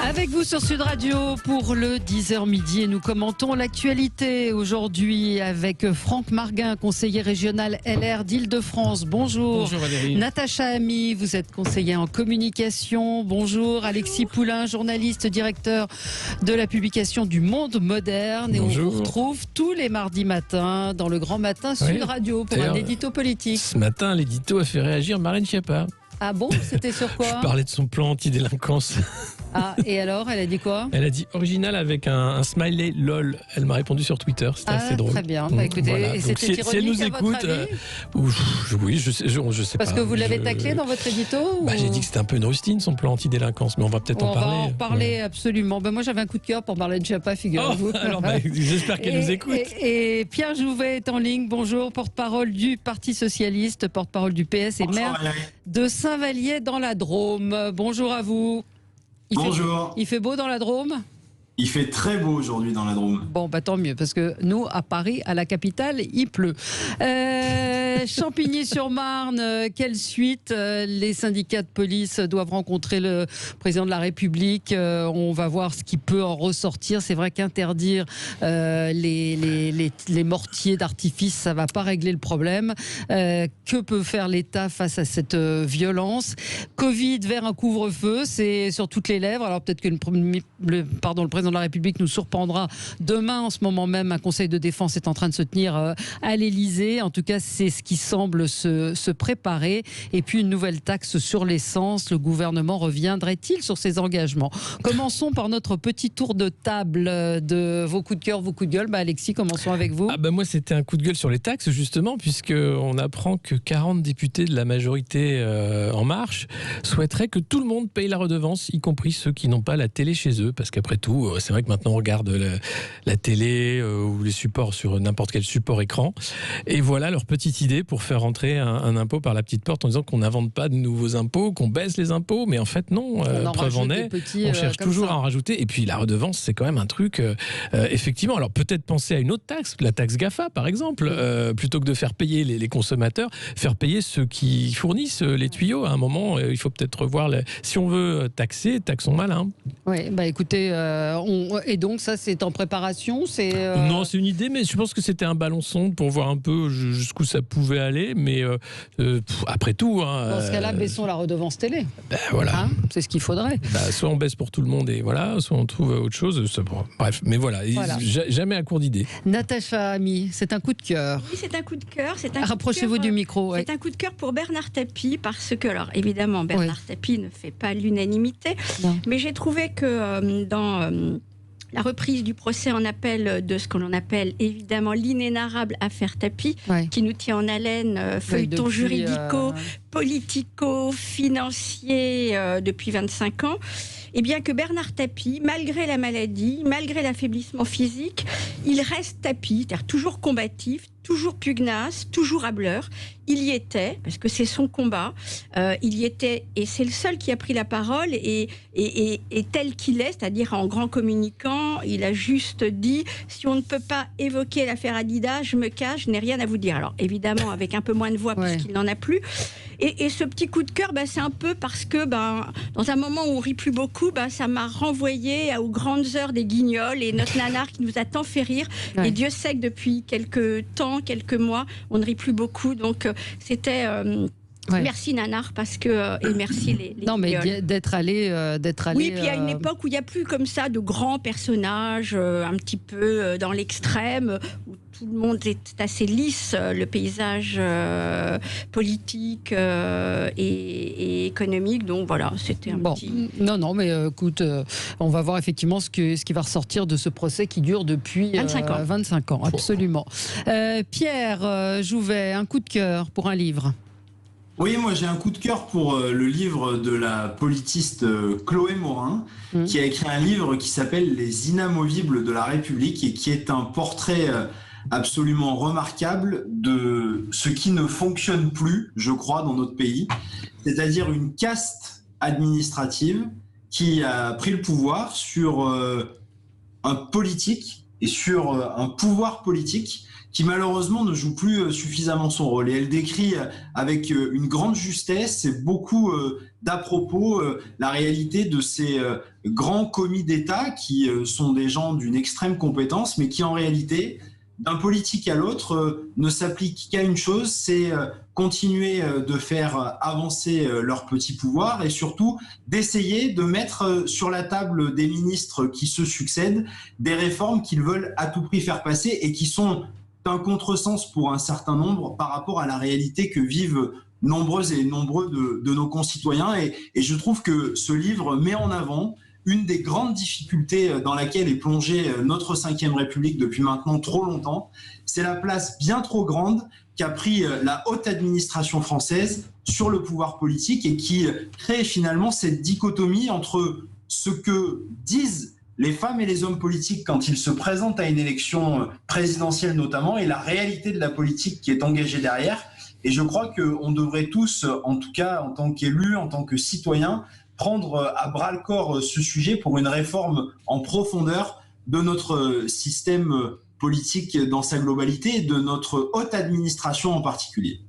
Avec vous sur Sud Radio pour le 10h midi et nous commentons l'actualité aujourd'hui avec Franck Marguin, conseiller régional LR d'Île-de-France. Bonjour. Bonjour Valérie. Natacha Ami, vous êtes conseiller en communication. Bonjour. Alexis Poulain, journaliste, directeur de la publication du Monde Moderne. Et Bonjour. on vous retrouve tous les mardis matins dans le Grand Matin Sud Radio pour un édito politique. Ce matin, l'édito a fait réagir Marlène Schiappa. Ah bon, c'était sur quoi? Je parlais de son plan anti-délinquance. Ah, et alors, elle a dit quoi? Elle a dit original avec un smiley lol. Elle m'a répondu sur Twitter, c'était assez drôle. Très bien, bah, écoutez, Voilà. et Donc, c'était si elle nous écoute, oui, je sais pas. Parce que vous l'avez taclé dans votre édito J'ai dit que c'était un peu une rustine son plan anti-délinquance, mais on va peut-être en parler. On va en parler absolument. Moi j'avais un coup de cœur pour Marlène Schiappa, figurez-vous. Alors j'espère qu'elle nous écoute. Et Pierre Jouvet est en ligne, bonjour, porte-parole du Parti Socialiste, porte-parole du PS et maire de Saint-Vallier dans la Drôme. Bonjour à vous. Bonjour. Il fait beau dans la Drôme ? Il fait très beau aujourd'hui dans la Drôme. Bon, tant mieux, parce que nous, à Paris, à la capitale, il pleut. Champigny-sur-Marne, quelle suite? Les syndicats de police doivent rencontrer le président de la République. On va voir ce qui peut en ressortir. C'est vrai qu'interdire les mortiers d'artifice, ça ne va pas régler le problème. Que peut faire l'État face à cette violence? Covid vers un couvre-feu, c'est sur toutes les lèvres. Alors peut-être que le président de la République nous surprendra demain. En ce moment même, un conseil de défense est en train de se tenir à l'Élysée. En tout cas, c'est ce qui semble se préparer. Et puis, une nouvelle taxe sur l'essence. Le gouvernement reviendrait-il sur ses engagements? Commençons par notre petit tour de table de vos coups de cœur, vos coups de gueule. Alexis, commençons avec vous. Moi, c'était un coup de gueule sur les taxes, justement, puisqu'on apprend que 40 députés de la majorité En Marche souhaiteraient que tout le monde paye la redevance, y compris ceux qui n'ont pas la télé chez eux. Parce qu'après tout, c'est vrai que maintenant on regarde la télé ou les supports sur n'importe quel support écran. Et voilà leur petite idée pour faire rentrer un impôt par la petite porte en disant qu'on n'invente pas de nouveaux impôts, qu'on baisse les impôts. Mais en fait, non. Preuve en est, on cherche toujours à en rajouter. Et puis la redevance, c'est quand même un truc, effectivement. Alors peut-être penser à une autre taxe, la taxe GAFA par exemple, plutôt que de faire payer les consommateurs, faire payer ceux qui fournissent les tuyaux. À un moment, il faut peut-être revoir. Si on veut taxer, taxons mal. Oui, écoutez, et donc ça c'est en préparation, Non, c'est une idée, mais je pense que c'était un ballon sonde pour voir un peu jusqu'où ça pouvait aller, mais après tout... Dans ce cas-là, baissons la redevance télé. Voilà. C'est ce qu'il faudrait. Soit on baisse pour tout le monde et voilà, soit on trouve autre chose. Bref, mais voilà. Jamais à court d'idées. Natacha Ami, c'est un coup de cœur. Oui, c'est un coup de cœur. Rapprochez-vous du micro. C'est un coup de cœur pour Bernard Tapie, parce que, alors évidemment, Bernard Tapie ne fait pas l'unanimité, mais j'ai trouvé que dans... la reprise du procès en appel de ce que l'on appelle évidemment l'inénarrable affaire Tapie, qui nous tient en haleine, feuilleton juridico-politico-financier depuis 25 ans. Et bien que Bernard Tapie, malgré la maladie, malgré l'affaiblissement physique, il reste Tapie, c'est-à-dire toujours combatif, toujours pugnace, toujours hâbleur. Il y était, parce que c'est son combat, il y était, et c'est le seul qui a pris la parole, et tel qu'il est, c'est-à-dire en grand communicant, il a juste dit « Si on ne peut pas évoquer l'affaire Adidas, je me cache, je n'ai rien à vous dire ». Alors évidemment, avec un peu moins de voix, puisqu'il n'en a plus. Et ce petit coup de cœur, c'est un peu parce que dans un moment où on rit plus beaucoup, ça m'a renvoyé aux grandes heures des Guignols et notre nanar qui nous a tant fait rire. Et Dieu sait que depuis quelques mois, on ne rit plus beaucoup. Donc c'était... Merci Nanar, parce que et merci les non mais d'être allé oui, puis il y a une époque où il n'y a plus comme ça de grands personnages un petit peu dans l'extrême, où tout le monde est assez lisse, le paysage politique et économique. Donc voilà, c'était un petit... Non, mais écoute, on va voir effectivement ce qui va ressortir de ce procès qui dure depuis 25 ans, absolument. Pierre Jouvet, un coup de cœur pour un livre. Oui, moi j'ai un coup de cœur pour le livre de la politiste Chloé Morin, qui a écrit un livre qui s'appelle Les Inamovibles de la République et qui est un portrait absolument remarquable de ce qui ne fonctionne plus, je crois, dans notre pays, c'est-à-dire une caste administrative qui a pris le pouvoir sur un politique et sur un pouvoir politique qui malheureusement ne joue plus suffisamment son rôle. Et elle décrit avec une grande justesse et beaucoup d'à-propos la réalité de ces grands commis d'État qui sont des gens d'une extrême compétence, mais qui en réalité, d'un politique à l'autre, ne s'appliquent qu'à une chose, c'est continuer de faire avancer leur petit pouvoir et surtout d'essayer de mettre sur la table des ministres qui se succèdent des réformes qu'ils veulent à tout prix faire passer et qui sont un contresens pour un certain nombre par rapport à la réalité que vivent nombreuses et nombreux de nos concitoyens. Et je trouve que ce livre met en avant une des grandes difficultés dans laquelle est plongée notre Ve République depuis maintenant trop longtemps. C'est la place bien trop grande qu'a pris la haute administration française sur le pouvoir politique et qui crée finalement cette dichotomie entre ce que disent les femmes et les hommes politiques quand ils se présentent à une élection présidentielle notamment, et la réalité de la politique qui est engagée derrière. Et je crois qu'on devrait tous, en tout cas en tant qu'élus, en tant que citoyens, prendre à bras-le-corps ce sujet pour une réforme en profondeur de notre système politique dans sa globalité et de notre haute administration en particulier.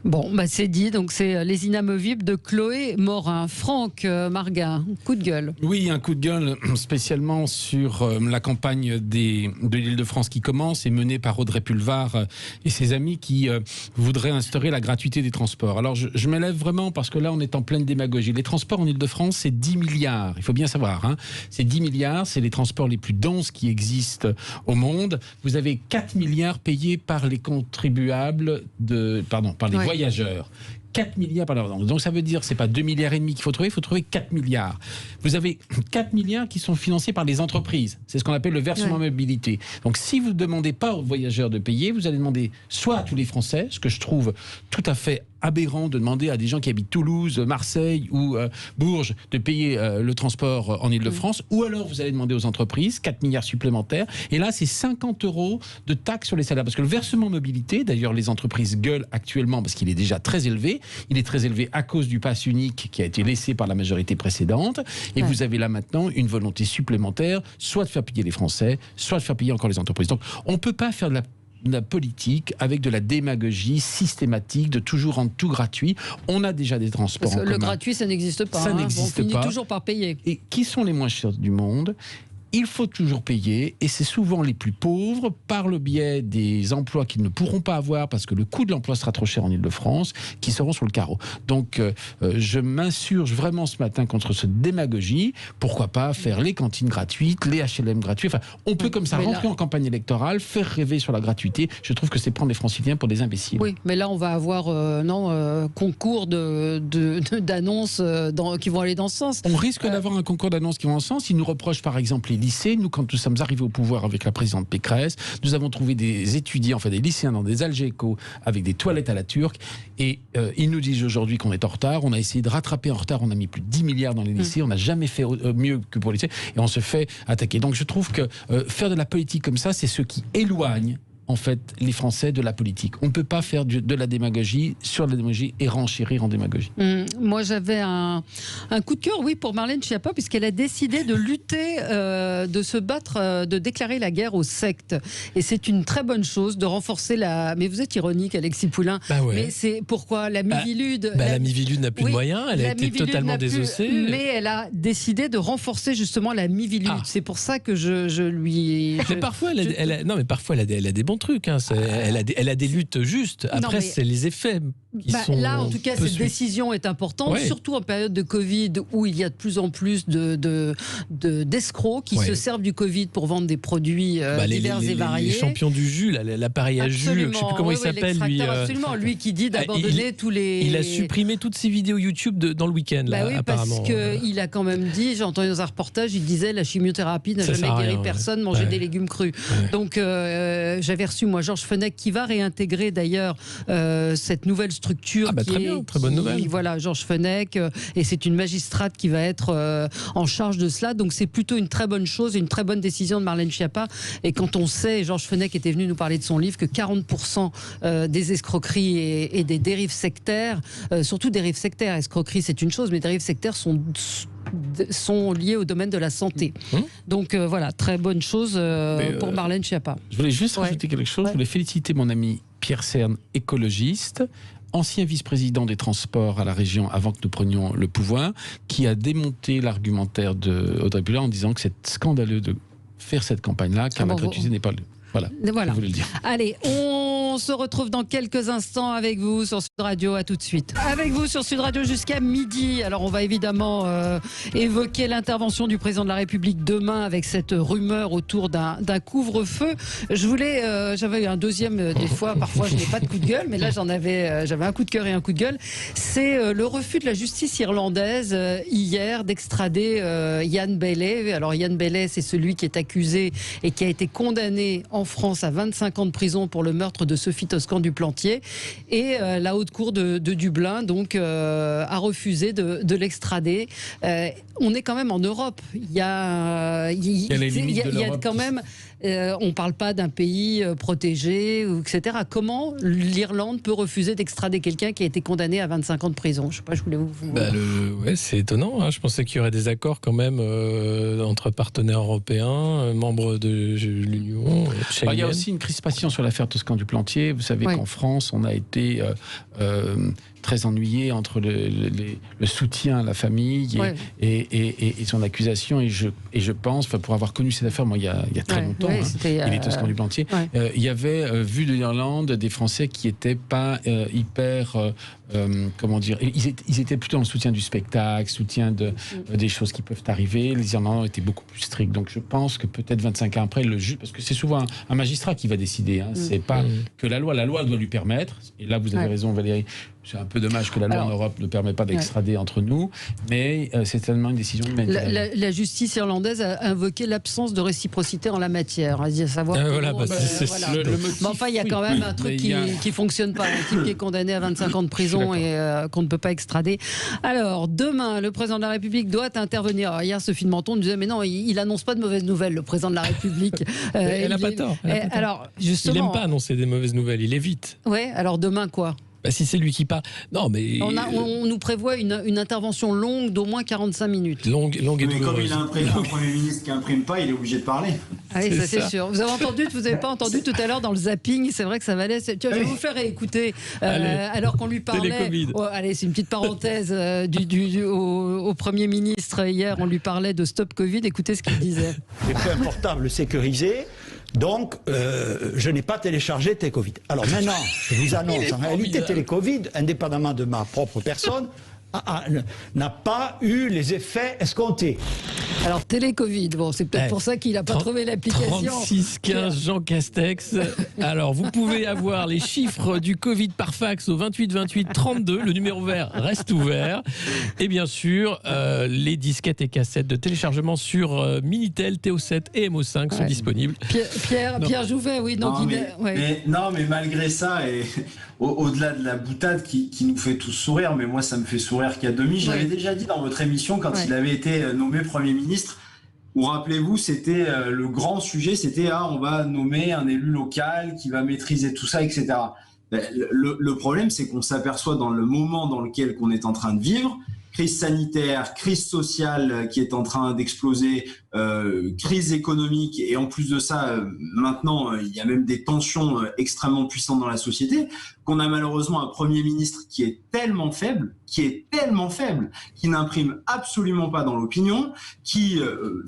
Bon, c'est dit, donc c'est Les Inamovibles de Chloé Morin. Franck Margin, coup de gueule. Oui, un coup de gueule spécialement sur la campagne de l'Île-de-France qui commence et menée par Audrey Pulvar et ses amis qui voudraient instaurer la gratuité des transports. Alors je m'élève vraiment parce que là on est en pleine démagogie. Les transports en Île-de-France, c'est 10 milliards, il faut bien savoir. Hein. C'est 10 milliards, c'est les transports les plus denses qui existent au monde. Vous avez 4 milliards payés par les contribuables par les voyageurs. 4 milliards par an. Donc ça veut dire c'est pas 2 milliards et demi qu'il faut trouver, il faut trouver 4 milliards. Vous avez 4 milliards qui sont financés par les entreprises. C'est ce qu'on appelle le versement mobilité. Donc si vous ne demandez pas aux voyageurs de payer, vous allez demander soit à tous les Français, ce que je trouve tout à fait aberrant de demander à des gens qui habitent Toulouse, Marseille ou Bourges de payer le transport en Île-de-France, ou alors vous allez demander aux entreprises 4 milliards supplémentaires, et là c'est 50 € de taxes sur les salaires, parce que le versement mobilité, d'ailleurs les entreprises gueulent actuellement parce qu'il est déjà très élevé, il est très élevé à cause du pass unique qui a été laissé par la majorité précédente, et vous avez là maintenant une volonté supplémentaire, soit de faire payer les Français, soit de faire payer encore les entreprises. Donc on ne peut pas faire de la politique avec de la démagogie systématique, de toujours rendre tout gratuit. On a déjà des transports en commun. Le gratuit, ça n'existe pas. Ça n'existe pas. On finit toujours par payer. Et qui sont les moins chers du monde ? Il faut toujours payer, et c'est souvent les plus pauvres, par le biais des emplois qu'ils ne pourront pas avoir parce que le coût de l'emploi sera trop cher en Île-de-France, qui seront sur le carreau. Donc je m'insurge vraiment ce matin contre cette démagogie. Pourquoi pas faire les cantines gratuites, les HLM gratuits. Enfin, on peut comme ça rentrer en campagne électorale, faire rêver sur la gratuité. Je trouve que c'est prendre les franciliens pour des imbéciles. Oui, mais là on va avoir concours d'annonces qui vont aller dans ce sens. On risque d'avoir un concours d'annonces qui vont dans ce sens. Ils nous reprochent par exemple les lycées. Nous, quand nous sommes arrivés au pouvoir avec la présidente Pécresse, nous avons trouvé des étudiants, enfin des lycéens dans des Algeco avec des toilettes à la turque, et ils nous disent aujourd'hui qu'on est en retard. On a essayé de rattraper en retard, on a mis plus de 10 milliards dans les lycées, on n'a jamais fait mieux que pour les lycées, et on se fait attaquer. Donc je trouve que faire de la politique comme ça, c'est ce qui éloigne en fait les Français de la politique. On ne peut pas faire de la démagogie sur la démagogie et renchérir en démagogie. Moi j'avais un coup de cœur, oui, pour Marlène Schiappa, puisqu'elle a décidé de lutter, de se battre, de déclarer la guerre aux sectes. Et c'est une très bonne chose de renforcer la... Mais vous êtes ironique, Alexis Poulain. Mais c'est pourquoi la Mivilude... la Mivilude n'a plus de moyens, elle a été totalement désossée. Mais elle a décidé de renforcer justement la Mivilude. C'est pour ça que je lui... Mais parfois, elle a des bons trucs. Hein. Elle a des luttes justes. Après, c'est les effets qui sont... Là, en tout cas, cette décision est importante, surtout en période de Covid, où il y a de plus en plus d'escrocs qui se servent du Covid pour vendre des produits divers et variés. Les champions du jus, l'appareil à jus, je ne sais plus comment il s'appelle. Absolument, lui qui dit d'abandonner tous les... Il a supprimé toutes ses vidéos YouTube dans le week-end, là, apparemment. Parce qu'il a quand même dit, j'ai entendu dans un reportage, il disait la chimiothérapie n'a jamais guéri personne, manger des légumes crus. Donc, j'avais reçu, moi, Georges Fenech, qui va réintégrer d'ailleurs cette nouvelle structure. Très bien, très bonne nouvelle. Voilà, Georges Fenech, et c'est une magistrate qui va être en charge de cela. Donc, c'est plutôt une très bonne chose, une très bonne décision de Marlène Schiappa. Et quand on sait, Georges Fenech était venu nous parler de son livre, que 40% des escroqueries et des dérives sectaires, surtout dérives sectaires, escroqueries c'est une chose, mais dérives sectaires sont sont liées au domaine de la santé. Donc voilà, très bonne chose pour Marlène Schiappa. Je voulais juste rajouter quelque chose. Je voulais féliciter mon ami Pierre Cerne, écologiste, ancien vice-président des transports à la région avant que nous prenions le pouvoir, qui a démonté l'argumentaire de Audrey Pulvar en disant que c'est scandaleux de faire cette campagne-là, car la gratuité n'est pas le... Voilà. Je voulais le dire. Allez, on se retrouve dans quelques instants avec vous sur Sud Radio. À tout de suite. Avec vous sur Sud Radio jusqu'à midi. Alors, on va évidemment évoquer l'intervention du président de la République demain avec cette rumeur autour d'un couvre-feu. J'avais eu un deuxième des fois. Parfois, je n'ai pas de coup de gueule, mais là, j'avais un coup de cœur et un coup de gueule. C'est le refus de la justice irlandaise hier d'extrader Jan Bailey. Alors, Jan Bailey, c'est celui qui est accusé et qui a été condamné en France à 25 ans de prison pour le meurtre de Sophie Toscan du Plantier, et la haute cour de Dublin donc a refusé de l'extrader. On est quand même en Europe. Il y a quand même. On ne parle pas d'un pays protégé, etc. Comment l'Irlande peut refuser d'extrader quelqu'un qui a été condamné à 25 ans de prison? Je sais pas, je voulais vous... c'est étonnant. Hein. Je pensais qu'il y aurait des accords quand même entre partenaires européens, membres de l'Union. Il y a aussi une crispation sur l'affaire Toscan du Plantier. Vous savez qu'en France, on a été très ennuyé entre le soutien à la famille et son accusation. Et je pense, pour avoir connu cette affaire, moi, il y a très longtemps, il est Toscan du Plantier, il y avait, vu de l'Irlande, des Français qui n'étaient pas hyper... comment dire, ils étaient plutôt dans le soutien du spectacle, soutien des choses qui peuvent arriver. Les Irlandais étaient beaucoup plus stricts. Donc je pense que peut-être 25 ans après, le juge, parce que c'est souvent un magistrat qui va décider, c'est pas que la loi doit lui permettre, et là vous avez raison Valérie, c'est un peu dommage que la loi en Europe ne permet pas d'extrader entre nous, mais c'est tellement une décision humanitaire. La justice irlandaise a invoqué l'absence de réciprocité en la matière, à savoir enfin il y a quand même un truc qui fonctionne pas, un type qui est condamné à 25 ans de prison et qu'on ne peut pas extrader. Alors demain, le président de la République doit intervenir. Alors, hier, Sophie de Menton nous disait mais non, il annonce pas de mauvaises nouvelles, le président de la République. Elle n'a pas tort. Alors justement, il n'aime pas annoncer des mauvaises nouvelles, il évite. Ouais. Alors demain quoi? Si c'est lui qui parle. Non, mais. On nous prévoit une intervention longue d'au moins 45 minutes. Longue et douloureuse. Mais comme il a un Premier ministre qui n'imprime pas, il est obligé de parler. Ah oui, ça c'est sûr. Vous n'avez pas entendu tout à l'heure dans le zapping, c'est vrai que ça valait. Tiens, je vais vous faire écouter. Alors qu'on lui parlait. Allez, c'est une petite parenthèse au Premier ministre hier, on lui parlait de Stop Covid. Écoutez ce qu'il disait. Les points portables sécurisés. Donc, je n'ai pas téléchargé Télécovid. Alors maintenant, je vous annonce, en réalité, Télécovid, indépendamment de ma propre personne, n'a pas eu les effets escomptés. Alors, Télécovid, c'est peut-être pour ça qu'il n'a pas trouvé l'application. 3615 Jean Castex. Alors, vous pouvez avoir les chiffres du Covid par fax au 28 28 32. Le numéro vert reste ouvert. Et bien sûr, les disquettes et cassettes de téléchargement sur Minitel, TO7 et MO5 sont disponibles. Pierre Jouvet, oui. Donc mais malgré ça, et au-delà de la boutade qui nous fait tous sourire, mais moi ça me fait sourire qu'à demi. J'avais déjà dit dans votre émission quand il avait été nommé Premier ministre, où rappelez-vous, c'était le grand sujet, c'était on va nommer un élu local qui va maîtriser tout ça, etc. Le problème, c'est qu'on s'aperçoit dans le moment dans lequel qu'on est en train de vivre, crise sanitaire, crise sociale qui est en train d'exploser, crise économique, et en plus de ça, maintenant, il y a même des tensions extrêmement puissantes dans la société, qu'on a malheureusement un Premier ministre qui est tellement faible, qui n'imprime absolument pas dans l'opinion, qui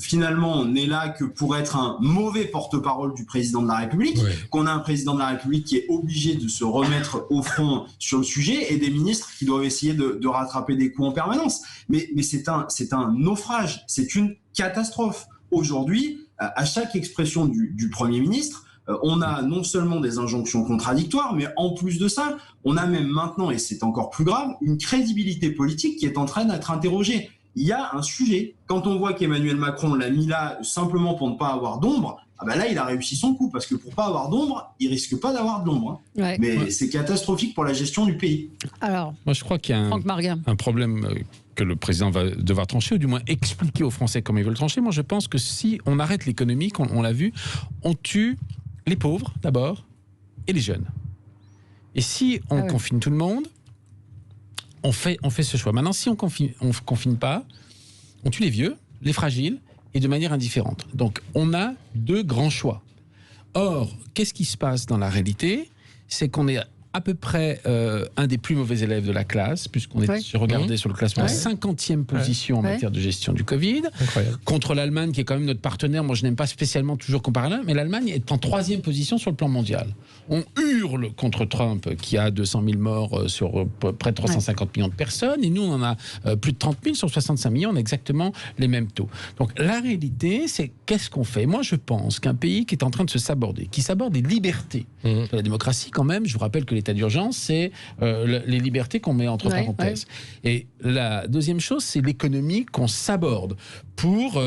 finalement n'est là que pour être un mauvais porte-parole du président de la République, qu'on a un président de la République qui est obligé de se remettre au front sur le sujet, et des ministres qui doivent essayer de rattraper des coups en permanence. Mais c'est un naufrage, c'est une catastrophe. Aujourd'hui, à chaque expression du Premier ministre, on a non seulement des injonctions contradictoires, mais en plus de ça, on a même maintenant, et c'est encore plus grave, une crédibilité politique qui est en train d'être interrogée. Il y a un sujet. Quand on voit qu'Emmanuel Macron l'a mis là simplement pour ne pas avoir d'ombre, là, il a réussi son coup, parce que pour pas avoir d'ombre, il risque pas d'avoir de l'ombre. Mais c'est catastrophique pour la gestion du pays. Alors, moi, je crois qu'il y a un problème que le président va devoir trancher, ou du moins expliquer aux Français comment ils veulent trancher. Moi, je pense que si on arrête l'économie, on l'a vu, on tue les pauvres d'abord et les jeunes. Et si on confine tout le monde, on fait ce choix. Maintenant, si on confine pas, on tue les vieux, les fragiles, et de manière indifférente. Donc, on a 2 grands choix. Or, qu'est-ce qui se passe dans la réalité? C'est qu'on est à peu près un des plus mauvais élèves de la classe, puisqu'on est, je regardais sur le classement, 50e position en matière de gestion du Covid, contre l'Allemagne, qui est quand même notre partenaire. Moi, je n'aime pas spécialement toujours comparer l'Allemagne, mais l'Allemagne est en 3e position sur le plan mondial. On hurle contre Trump, qui a 200 000 morts sur près de 350 millions de personnes, et nous, on en a plus de 30 000 sur 65 millions, on a exactement les mêmes taux. Donc, la réalité, c'est qu'est-ce qu'on fait? Moi, je pense qu'un pays qui est en train de se saborder, qui saborde des libertés, la démocratie quand même, je vous rappelle que l'état d'urgence, c'est les libertés qu'on met entre parenthèses. Et la deuxième chose, c'est l'économie qu'on saborde pour,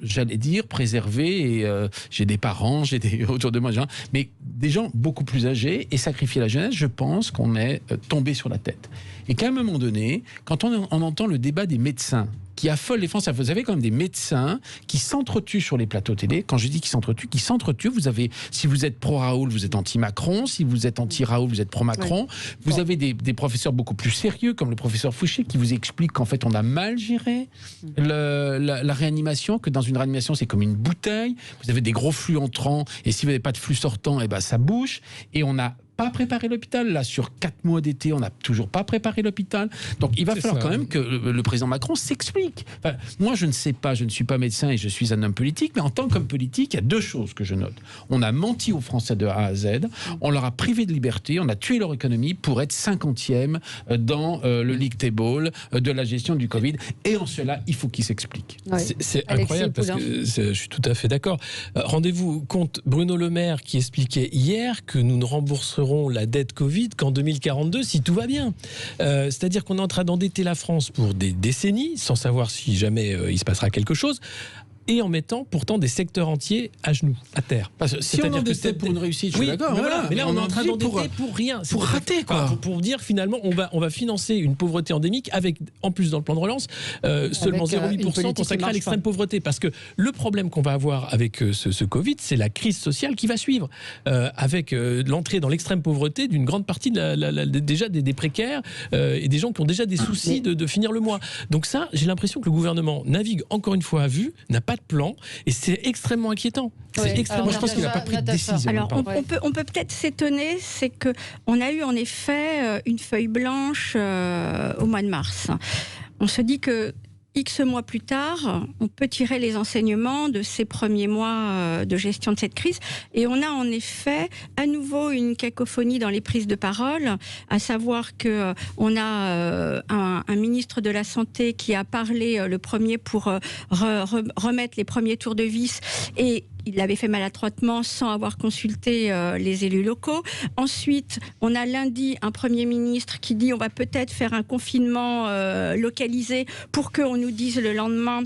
j'allais dire, préserver, et j'ai des parents, j'ai autour de moi, mais des gens beaucoup plus âgés, et sacrifier la jeunesse, je pense qu'on est tombé sur la tête. Et qu'à un moment donné, quand on entend le débat des médecins, qui affole les Français. Vous avez quand même des médecins qui s'entretuent sur les plateaux télé. Quand je dis qu'ils s'entretuent, vous avez, si vous êtes pro-Raoul, vous êtes anti-Macron. Si vous êtes anti-Raoul, vous êtes pro-Macron. Vous avez des professeurs beaucoup plus sérieux, comme le professeur Fouché, qui vous explique qu'en fait, on a mal géré la réanimation, que dans une réanimation, c'est comme une bouteille. Vous avez des gros flux entrants, et si vous n'avez pas de flux sortants, et ben ça bouche. Et on a pas préparé l'hôpital. Là, sur 4 mois d'été, on n'a toujours pas préparé l'hôpital. Donc, il va falloir quand même que le président Macron s'explique. Enfin, moi, je ne sais pas, je ne suis pas médecin et je suis un homme politique, mais en tant qu'homme politique, il y a 2 choses que je note. On a menti aux Français de A à Z, on leur a privé de liberté, on a tué leur économie pour être 50e dans le league table de la gestion du Covid. Et en cela, il faut qu'ils s'expliquent. C'est incroyable, parce que je suis tout à fait d'accord. Rendez-vous compte, Bruno Le Maire qui expliquait hier que nous ne rembourserons la dette Covid qu'en 2042 si tout va bien. C'est-à-dire qu'on est en train d'endetter la France pour des décennies sans savoir si jamais il se passera quelque chose, et en mettant pourtant des secteurs entiers à genoux, à terre. Parce que si on endettait pour une réussite, je suis d'accord. Mais là, on est en train d'endetter pour rien. Pour rater, quoi. Pour dire finalement, on va financer une pauvreté endémique avec, en plus dans le plan de relance, seulement 0,8% consacré à l'extrême pauvreté. Parce que le problème qu'on va avoir avec ce Covid, c'est la crise sociale qui va suivre, avec l'entrée dans l'extrême pauvreté d'une grande partie déjà des précaires et des gens qui ont déjà des soucis de finir le mois. Donc ça, j'ai l'impression que le gouvernement navigue encore une fois à vue, n'a pas de plan, et c'est extrêmement inquiétant. Je pense qu'il n'a pas pris de décision. Alors, on peut peut-être s'étonner, c'est qu'on a eu en effet une feuille blanche au mois de mars. On se dit que X mois plus tard, on peut tirer les enseignements de ces premiers mois de gestion de cette crise. Et on a en effet à nouveau une cacophonie dans les prises de parole, à savoir que on a un ministre de la Santé qui a parlé le premier pour remettre les premiers tours de vis, et il l'avait fait maladroitement sans avoir consulté les élus locaux. Ensuite, on a lundi un Premier ministre qui dit on va peut-être faire un confinement localisé pour qu'on nous dise le lendemain.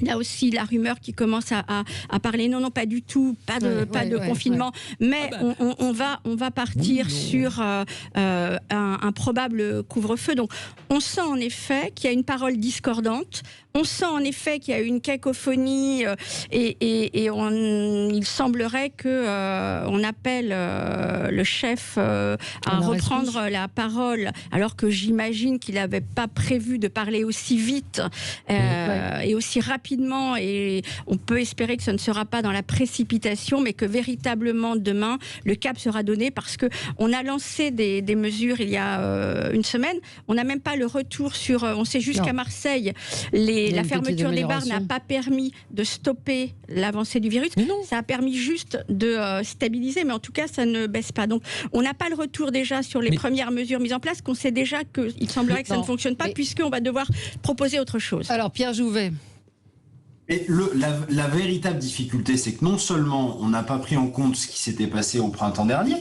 Là aussi, la rumeur qui commence à parler, non, pas du tout, pas de confinement, mais on va partir sur un probable couvre-feu. Donc, on sent en effet qu'il y a une parole discordante. On sent en effet qu'il y a une cacophonie et il semblerait que on appelle le chef à reprendre la parole, alors que j'imagine qu'il n'avait pas prévu de parler aussi vite et aussi rapidement, et on peut espérer que ce ne sera pas dans la précipitation, mais que véritablement demain le cap sera donné, parce que on a lancé des mesures il y a une semaine. On n'a même pas le retour sur. On sait juste qu'à Marseille, la fermeture des bars n'a pas permis de stopper l'avancée du virus. Ça a permis juste de stabiliser, mais en tout cas, ça ne baisse pas. Donc, on n'a pas le retour déjà sur les premières mesures mises en place, qu'on sait déjà qu'il semblerait que ça ne fonctionne pas, puisqu'on va devoir proposer autre chose. Alors, Pierre Jouvet. Et la véritable difficulté, c'est que non seulement on n'a pas pris en compte ce qui s'était passé au printemps dernier,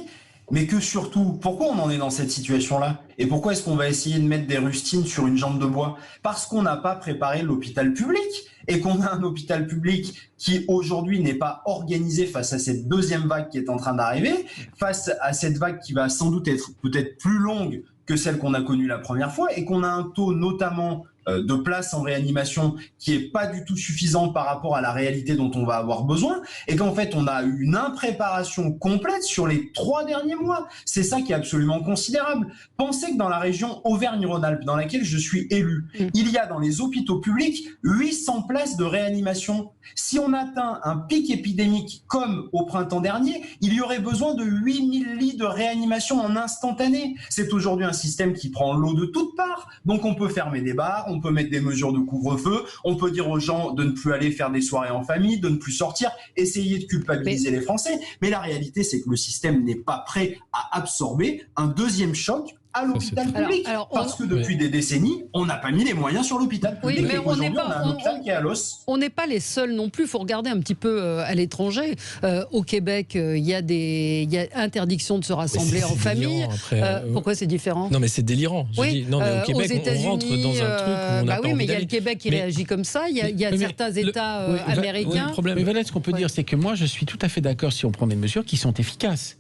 mais que surtout, pourquoi on en est dans cette situation-là? Et pourquoi est-ce qu'on va essayer de mettre des rustines sur une jambe de bois? Parce qu'on n'a pas préparé l'hôpital public, et qu'on a un hôpital public qui aujourd'hui n'est pas organisé face à cette deuxième vague qui est en train d'arriver, face à cette vague qui va sans doute être peut-être plus longue que celle qu'on a connue la première fois, et qu'on a un taux notamment de places en réanimation qui est pas du tout suffisant par rapport à la réalité dont on va avoir besoin, et qu'en fait on a une impréparation complète sur les 3 derniers mois. C'est ça qui est absolument considérable. Pensez que dans la région Auvergne-Rhône-Alpes, dans laquelle je suis élu, il y a dans les hôpitaux publics 800 places de réanimation. Si on atteint un pic épidémique comme au printemps dernier, il y aurait besoin de 8000 lits de réanimation en instantané. C'est aujourd'hui un système qui prend l'eau de toutes parts. Donc on peut fermer des bars, on peut mettre des mesures de couvre-feu, on peut dire aux gens de ne plus aller faire des soirées en famille, de ne plus sortir, essayer de culpabiliser les Français. Mais la réalité, c'est que le système n'est pas prêt à absorber un deuxième choc à l'hôpital public. Parce que depuis des décennies, on n'a pas mis les moyens sur l'hôpital public. Oui, mais on n'est pas, a un hôpital qui est à l'os. On n'est pas les seuls non plus. Il faut regarder un petit peu à l'étranger. Au Québec, il y a interdiction de se rassembler en famille. Pourquoi c'est différent? Non, mais c'est délirant. Oui. Non, mais au Québec, on rentre dans un truc où on n'a pas envie mais il y a d'aller. le Québec qui réagit comme ça. Il y a certains États américains. Mais Valette, ce qu'on peut dire, c'est que moi, je suis tout à fait d'accord si on prend des mesures qui sont efficaces.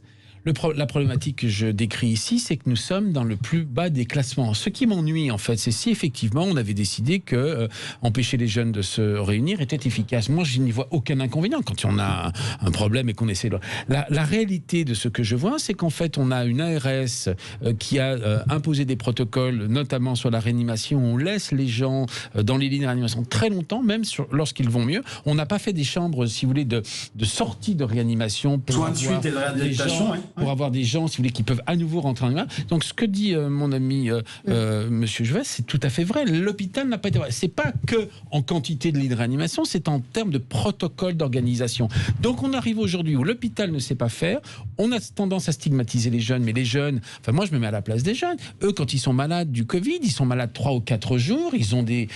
La problématique que je décris ici, c'est que nous sommes dans le plus bas des classements. Ce qui m'ennuie, en fait, c'est si effectivement on avait décidé que empêcher les jeunes de se réunir était efficace. Moi, je n'y vois aucun inconvénient quand on a un problème et qu'on essaie de... La réalité de ce que je vois, c'est qu'en fait, on a une ARS qui a imposé des protocoles, notamment sur la réanimation. On laisse les gens dans les lignes de réanimation très longtemps, même lorsqu'ils vont mieux. On n'a pas fait des chambres, si vous voulez, de sortie de réanimation pour soins de suite et de réadaptation, pour avoir des gens, si vous voulez, qui peuvent à nouveau rentrer en humain. Donc, ce que dit mon ami Monsieur Jovès, c'est tout à fait vrai. L'hôpital n'a pas été... C'est pas que en quantité de lits de réanimation, c'est en termes de protocole d'organisation. Donc, on arrive aujourd'hui où l'hôpital ne sait pas faire. On a tendance à stigmatiser les jeunes, mais les jeunes... Enfin, moi, je me mets à la place des jeunes. Eux, quand ils sont malades du Covid, ils sont malades 3 ou 4 jours, ils ont des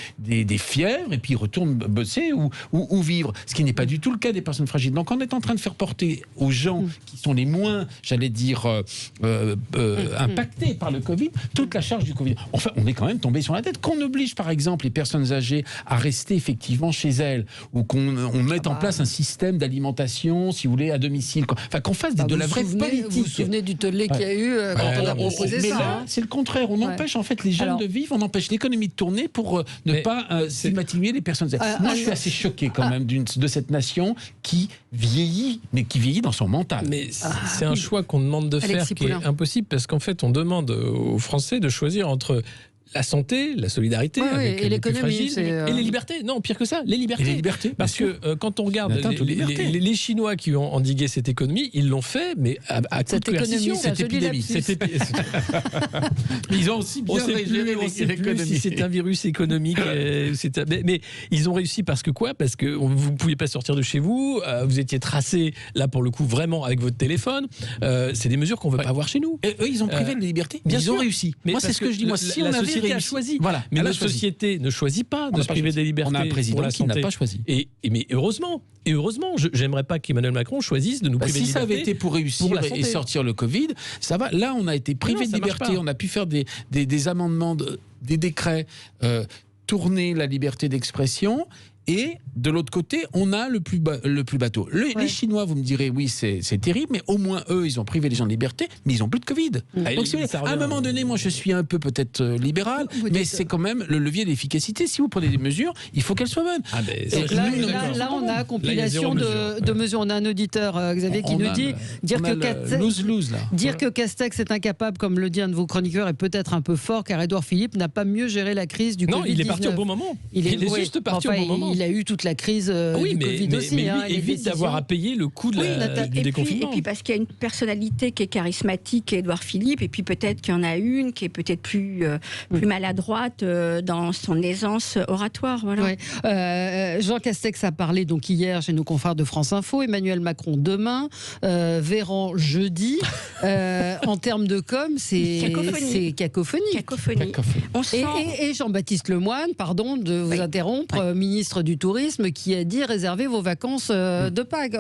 fièvres, et puis ils retournent bosser ou vivre. Ce qui n'est pas du tout le cas des personnes fragiles. Donc, on est en train de faire porter aux gens qui sont les moins... j'allais dire, impactés par le Covid, toute la charge du Covid. Enfin, on est quand même tombé sur la tête. Qu'on oblige, par exemple, les personnes âgées à rester effectivement chez elles, ou qu'on mette en place un système d'alimentation, si vous voulez, à domicile. Enfin, qu'on fasse de la vraie politique. Vous vous souvenez du tollé qu'il y a eu quand on a proposé mais ça là, c'est le contraire. On empêche en fait les jeunes de vivre, on empêche l'économie de tourner pour ne pas stigmatiser les personnes âgées. Moi, je suis assez choqué quand même de cette nation qui vieillit, mais qui vieillit dans son mental. Mais c'est un choix qu'on demande de faire qui est impossible, parce qu'en fait, on demande aux Français de choisir entre la santé, la solidarité avec et les plus l'économie fragiles, et les libertés. Non, pire que ça, les libertés. Et les libertés, parce que quand on regarde les Chinois qui ont endigué cette économie, ils l'ont fait, mais à coup de coercition. Cette épidémie. Ils ont aussi bien géré l'économie. Si c'est un virus économique, mais ils ont réussi parce que quoi? Parce que vous ne pouviez pas sortir de chez vous, vous étiez tracé, là pour le coup, vraiment avec votre téléphone. C'est des mesures qu'on ne veut pas avoir chez nous. Et eux, ils ont privé de liberté. Ils ont réussi. Moi, c'est ce que je dis. Moi, si on avait a choisi. Voilà. Mais notre société ne choisit pas de se priver des libertés. On a un président qui n'a pas choisi. Mais heureusement, j'aimerais pas qu'Emmanuel Macron choisisse de nous priver de liberté. Si ça avait été pour réussir et sortir le Covid, ça va. Là, on a été privé de liberté. On a pu faire des amendements, des décrets, tourner la liberté d'expression. Et de l'autre côté, on a le plus bateau. Les Chinois, vous me direz, oui, c'est terrible, mais au moins, eux, ils ont privé les gens de liberté, mais ils n'ont plus de Covid. Donc, à un moment donné, moi, je suis un peu peut-être libéral, mais c'est quand même le levier d'efficacité. Si vous prenez des mesures, il faut qu'elles soient bonnes. Donc là, on a compilation de mesures. On a un auditeur, Xavier, qui nous dit dire que Castex est incapable, comme le dit un de vos chroniqueurs, est peut-être un peu fort, car Édouard Philippe n'a pas mieux géré la crise du Covid-19. Non, il est parti au bon moment. Il est juste parti au bon moment. Il a eu toute la crise du Covid aussi. Mais lui évite d'avoir à payer le coût du déconfinement. Et puis parce qu'il y a une personnalité qui est charismatique, qui est Édouard Philippe, et puis peut-être qu'il y en a une qui est peut-être plus maladroite dans son aisance oratoire. Voilà. Ouais. Jean Castex a parlé donc hier chez nos confrères de France Info, Emmanuel Macron demain, Véran jeudi. En termes de com, c'est cacophonie. On sent... Et Jean-Baptiste Lemoyne, pardon de vous interrompre, ministre du tourisme qui a dit réservez vos vacances de Pâques.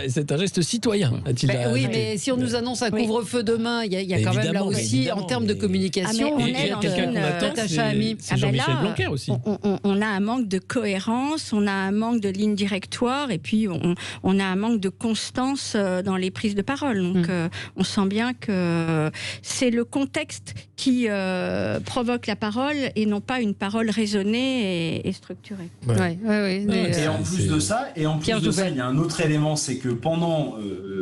C'est un geste citoyen, a-t-il dit. Oui, mais si on nous annonce un couvre-feu demain, il y a quand même là aussi, en termes de communication, Natacha Ami. C'est Jean-Michel Blanquer aussi. On a un manque de cohérence, on a un manque de ligne directoire, et puis on a un manque de constance dans les prises de parole. Donc on sent bien que c'est le contexte qui provoque la parole et non pas une parole raisonnée et structurée. Et en plus de ça, il y a un autre élément, c'est que pendant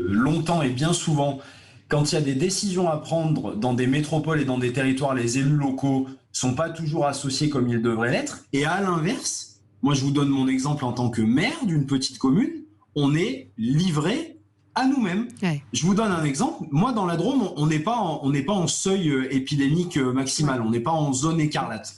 longtemps et bien souvent, quand il y a des décisions à prendre dans des métropoles et dans des territoires, les élus locaux sont pas toujours associés comme ils devraient l'être. Et à l'inverse, moi je vous donne mon exemple en tant que maire d'une petite commune, on est livré à nous-mêmes. Ouais. Je vous donne un exemple. Moi, dans la Drôme, on n'est pas en seuil épidémique maximal. On n'est pas en zone écarlate.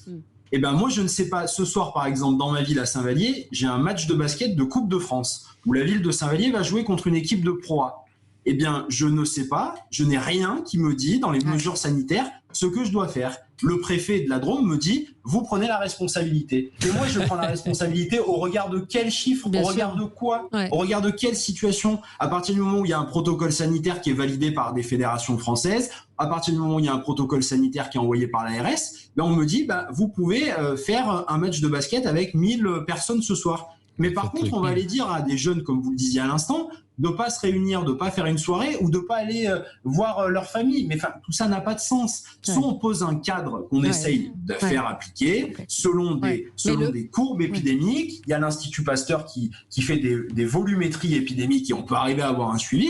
Eh ben moi, je ne sais pas. Ce soir, par exemple, dans ma ville à Saint-Vallier, j'ai un match de basket de Coupe de France où la ville de Saint-Vallier va jouer contre une équipe de Pro A. Eh bien, je ne sais pas. Je n'ai rien qui me dit dans les mesures sanitaires ce que je dois faire. Le préfet de la Drôme me dit vous prenez la responsabilité. Et moi, je prends la responsabilité au regard de quels chiffres, au regard de quoi, au regard de quelle situation. À partir du moment où il y a un protocole sanitaire qui est validé par des fédérations françaises, à partir du moment où il y a un protocole sanitaire qui est envoyé par l'ARS, ben on me dit vous pouvez faire un match de basket avec 1000 personnes ce soir. Mais par contre, on va aller dire à des jeunes, comme vous le disiez à l'instant, de ne pas se réunir, de ne pas faire une soirée ou de ne pas aller voir leur famille. Mais tout ça n'a pas de sens. Soit on pose un cadre qu'on essaye de faire appliquer selon des courbes épidémiques. Il y a l'Institut Pasteur qui fait des volumétries épidémiques et on peut arriver à avoir un suivi.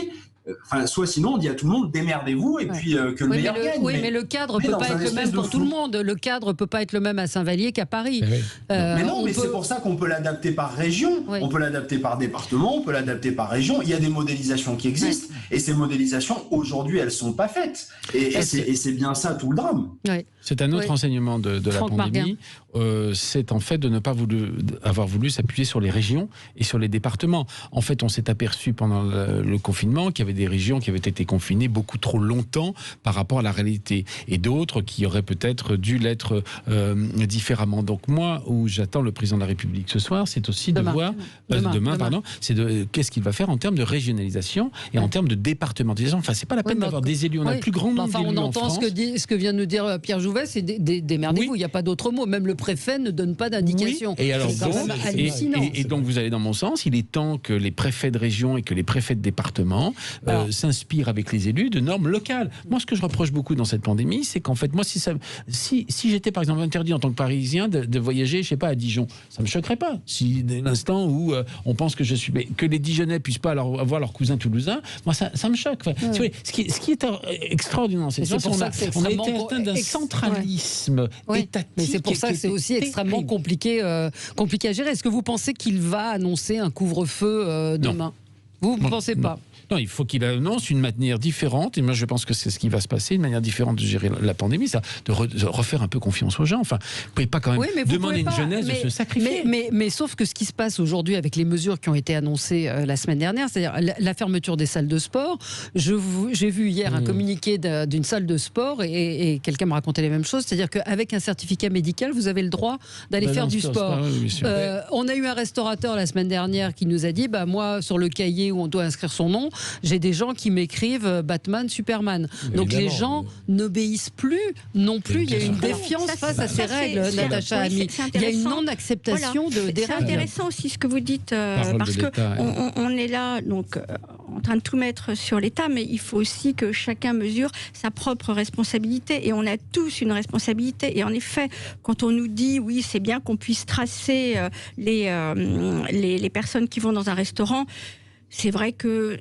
Soit sinon on dit à tout le monde démerdez-vous et puis que le meilleur gagne. Mais le cadre peut pas être le même pour tout le monde. Le cadre peut pas être le même à Saint-Vallier qu'à Paris. Mais non, c'est pour ça qu'on peut l'adapter par région, on peut l'adapter par département, on peut l'adapter par région. Il y a des modélisations qui existent et ces modélisations aujourd'hui elles sont pas faites. Et c'est bien ça tout le drame. C'est un autre enseignement de la pandémie. C'est en fait de ne pas avoir voulu s'appuyer sur les régions et sur les départements. En fait, on s'est aperçu pendant le confinement qu'il y avait des régions qui avaient été confinées beaucoup trop longtemps par rapport à la réalité et d'autres qui auraient peut-être dû l'être différemment. Donc moi, où j'attends le président de la République ce soir, c'est aussi de voir demain, c'est qu'est-ce qu'il va faire en termes de régionalisation et en termes de départementation. Enfin, c'est pas la peine d'avoir des élus. On a le plus grand nombre d'élus en France. On entend ce que vient de nous dire Pierre Jouvet, c'est démerdez-vous. Il n'y a pas d'autre mot. Même le préfet ne donne pas d'indication. Et alors et donc vous allez dans mon sens. Il est temps que les préfets de région et que les préfets de département s'inspirent avec les élus de normes locales. Moi, ce que je reproche beaucoup dans cette pandémie, c'est qu'en fait, moi, si j'étais par exemple interdit en tant que Parisien de voyager, je sais pas, à Dijon, ça me choquerait pas. Si dès l'instant où on pense que que les Dijonnais puissent pas avoir leurs cousins toulousains, moi ça me choque. Enfin, ce qui est extraordinaire dans cette situation, on a été atteint d'un centralisme étatique. Mais c'est pour ça que c'est aussi extrêmement compliqué à gérer. Est-ce que vous pensez qu'il va annoncer un couvre-feu demain ? Vous ne pensez pas ? Non, il faut qu'il annonce une manière différente, et moi je pense que c'est ce qui va se passer, une manière différente de gérer la pandémie, ça, de refaire un peu confiance aux gens. Enfin, vous ne pouvez pas quand même demander à une jeunesse de se sacrifier. Mais sauf que ce qui se passe aujourd'hui avec les mesures qui ont été annoncées la semaine dernière, c'est-à-dire la fermeture des salles de sport, j'ai vu hier un communiqué d'une salle de sport et quelqu'un me racontait les mêmes choses, c'est-à-dire qu'avec un certificat médical, vous avez le droit d'aller faire du sport. On a eu un restaurateur la semaine dernière qui nous a dit, moi sur le cahier où on doit inscrire son nom, j'ai des gens qui m'écrivent Batman, Superman. Donc les gens n'obéissent plus non plus. Il y a une défiance face à ces règles, Natacha Ami. Il y a une non-acceptation des règles. C'est intéressant aussi ce que vous dites, parce qu'on est là donc, en train de tout mettre sur l'État, mais il faut aussi que chacun mesure sa propre responsabilité. Et on a tous une responsabilité. Et en effet, quand on nous dit, oui, c'est bien qu'on puisse tracer les personnes qui vont dans un restaurant, c'est vrai que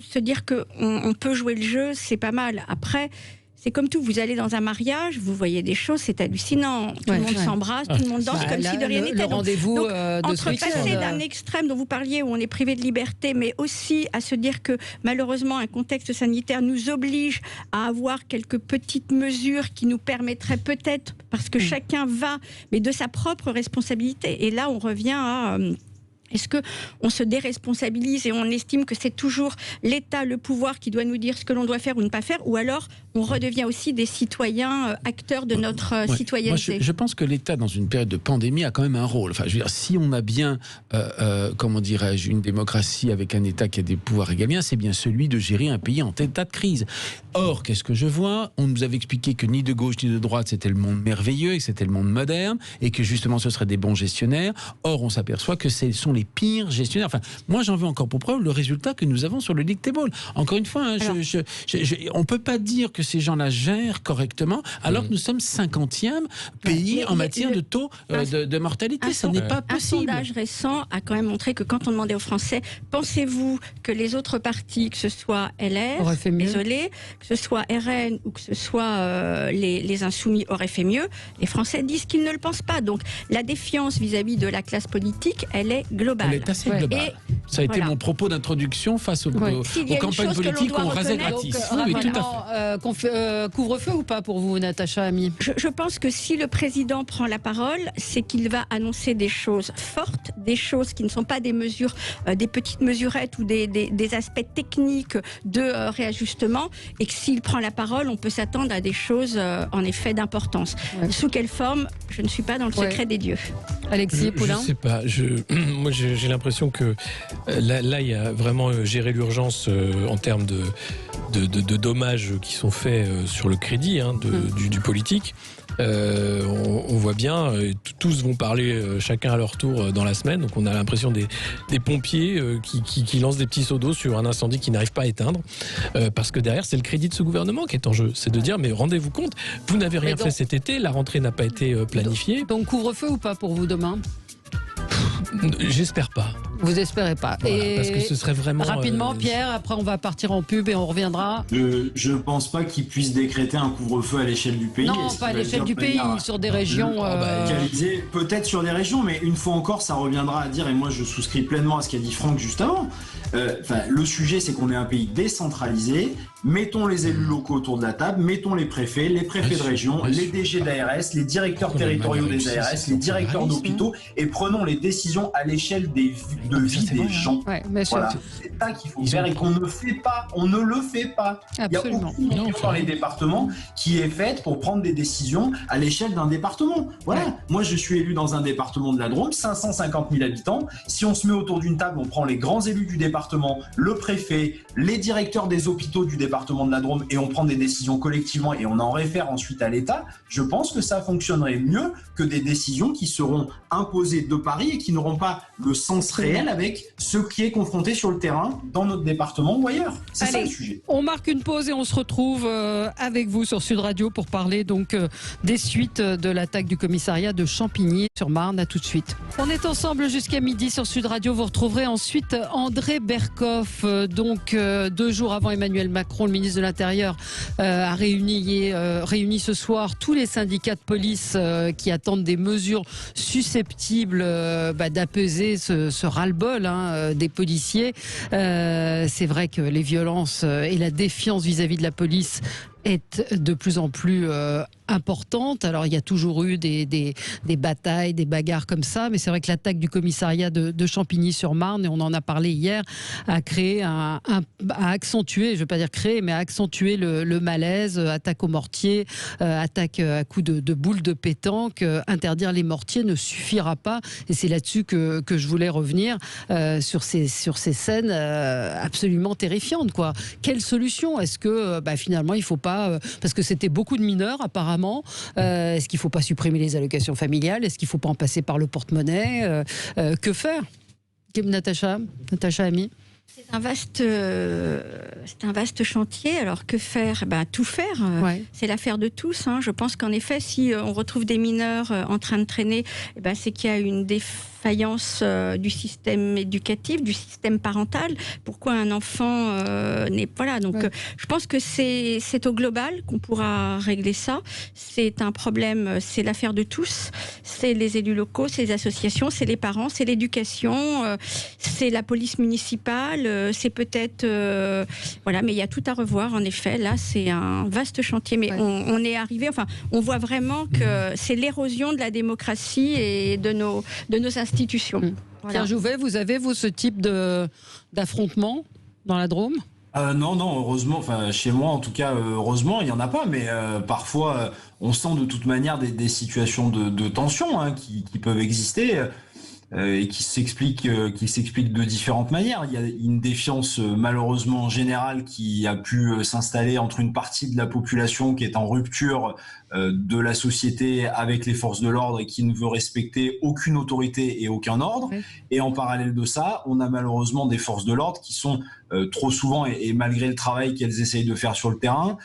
se dire qu'on peut jouer le jeu, c'est pas mal. Après, c'est comme tout, vous allez dans un mariage, vous voyez des choses, c'est hallucinant. Tout le monde s'embrasse, tout le monde danse comme si de rien n'était. Le rendez-vous entre passer d'un extrême dont vous parliez, où on est privé de liberté, mais aussi à se dire que malheureusement un contexte sanitaire nous oblige à avoir quelques petites mesures qui nous permettraient peut-être, parce que chacun va, mais de sa propre responsabilité. Et là, on revient Est-ce qu'on se déresponsabilise et on estime que c'est toujours l'État, le pouvoir qui doit nous dire ce que l'on doit faire ou ne pas faire, ou alors on redevient aussi des citoyens acteurs de notre citoyenneté? Moi, je pense que l'État, dans une période de pandémie, a quand même un rôle. Enfin, je veux dire, si on a bien, comment dirais-je, une démocratie avec un État qui a des pouvoirs régaliens, c'est bien celui de gérer un pays en état de crise. Or, qu'est-ce que je vois? On nous avait expliqué que ni de gauche ni de droite, c'était le monde merveilleux et que c'était le monde moderne et que justement, ce seraient des bons gestionnaires. Or, on s'aperçoit que ce sont les pires gestionnaires. Enfin, moi, j'en veux encore pour preuve le résultat que nous avons sur le League Table. Encore une fois, on ne peut pas dire que ces gens-là gèrent correctement alors que nous sommes 50e pays en matière de taux de mortalité. Ça n'est pas possible. Un sondage récent a quand même montré que quand on demandait aux Français, pensez-vous que les autres partis, que ce soit LR, désolé, que ce soit RN ou que ce soit les Insoumis auraient fait mieux, les Français disent qu'ils ne le pensent pas. Donc la défiance vis-à-vis de la classe politique, elle est globale. Elle est assez globale. Ça a été mon propos d'introduction face aux campagnes politiques qu'on rasait gratis. Oui, tout à fait. Couvre-feu ou pas pour vous, Natacha Hammy? Je pense que si le président prend la parole, c'est qu'il va annoncer des choses fortes, des choses qui ne sont pas des mesures, des petites mesurettes ou des aspects techniques de réajustement, et que s'il prend la parole, on peut s'attendre à des choses en effet d'importance. Sous quelle forme? Je ne suis pas dans le secret des dieux. Alexis Poulain? Je ne sais pas. Moi, j'ai l'impression que là, il y a vraiment géré l'urgence en termes de dommages qui sont faits sur le crédit du politique. On voit bien, tous vont parler chacun à leur tour dans la semaine, donc on a l'impression des pompiers qui lancent des petits seaux d'eau sur un incendie qu'ils n'arrivent pas à éteindre, parce que derrière c'est le crédit de ce gouvernement qui est en jeu. C'est de dire, mais rendez-vous compte, vous n'avez rien fait cet été, la rentrée n'a pas été planifiée. Donc couvre-feu ou pas pour vous demain? J'espère pas. Vous espérez pas. Voilà, parce que ce serait vraiment... Rapidement, Pierre, après on va partir en pub et on reviendra. Je ne pense pas qu'ils puissent décréter un couvre-feu à l'échelle du pays. Non, pas à l'échelle du pays, sur des régions... Peut-être sur des régions, mais une fois encore, ça reviendra à dire, et moi je souscris pleinement à ce qu'a dit Franck juste avant, le sujet c'est qu'on est un pays décentralisé, mettons les élus locaux autour de la table, mettons les préfets de région, les DG d'ARS, les directeurs territoriaux des ARS, les directeurs d'hôpitaux, et prenons les décisions à l'échelle de vie des gens. Voilà, c'est ça qu'il faut faire et qu'on ne fait pas. On ne le fait pas. Absolument. Il y a aucune dans les départements qui est faite pour prendre des décisions à l'échelle d'un département. Voilà. Moi, je suis élu dans un département de la Drôme, 550 000 habitants. Si on se met autour d'une table, on prend les grands élus du département, le préfet, les directeurs des hôpitaux du département de la Drôme, et on prend des décisions collectivement et on en réfère ensuite à l'État. Je pense que ça fonctionnerait mieux que des décisions qui seront imposées de Paris et qui n'auront pas le sens réel avec ce qui est confronté sur le terrain dans notre département ou ailleurs. C'est ça le sujet. On marque une pause et on se retrouve avec vous sur Sud Radio pour parler donc des suites de l'attaque du commissariat de Champigny-sur-Marne. À tout de suite. On est ensemble jusqu'à midi sur Sud Radio. Vous retrouverez ensuite André Berkoff. 2 jours avant Emmanuel Macron, le ministre de l'Intérieur a réuni ce soir tous les syndicats de police qui attendent des mesures susceptibles d'apaiser ce ras-le-bol des policiers. C'est vrai que les violences et la défiance vis-à-vis de la police est de plus en plus importante. Alors il y a toujours eu des batailles, des bagarres comme ça, mais c'est vrai que l'attaque du commissariat de Champigny-sur-Marne, et on en a parlé hier, a créé a accentué, je ne veux pas dire créer, mais a accentué le malaise, attaque au mortier, attaque à coups de boules de pétanque. Interdire les mortiers ne suffira pas, et c'est là-dessus que je voulais revenir, sur ces scènes absolument terrifiantes, quoi. Quelle solution? Est-ce que finalement il ne faut pas, parce que c'était beaucoup de mineurs apparemment, est-ce qu'il ne faut pas supprimer les allocations familiales? Est-ce qu'il ne faut pas en passer par le porte-monnaie? Que faire? Natacha Hammy? C'est un vaste chantier. Alors que faire? Tout faire. C'est l'affaire de tous. Je pense qu'en effet, si on retrouve des mineurs en train de traîner, c'est qu'il y a une défaillance du système éducatif, du système parental. Pourquoi un enfant n'est pas là? Donc, je pense que c'est au global qu'on pourra régler ça. C'est un problème, c'est l'affaire de tous. C'est les élus locaux, c'est les associations, c'est les parents, c'est l'éducation, c'est la police municipale. C'est peut-être... mais il y a tout à revoir, en effet. Là, c'est un vaste chantier. Mais on est arrivé... on voit vraiment que c'est l'érosion de la démocratie et de nos institutions institutions. Voilà. Pierre Jouvet, vous avez, vous, ce type d'affrontement dans la Drôme ? Non, heureusement, enfin chez moi en tout cas, heureusement, il n'y en a pas, mais parfois on sent de toute manière des situations de tension qui peuvent exister et qui s'expliquent de différentes manières. Il y a une défiance malheureusement générale qui a pu s'installer entre une partie de la population qui est en rupture de la société avec les forces de l'ordre et qui ne veut respecter aucune autorité et aucun ordre. Oui. Et en parallèle de ça, on a malheureusement des forces de l'ordre qui sont trop souvent, et malgré le travail qu'elles essayent de faire sur le terrain,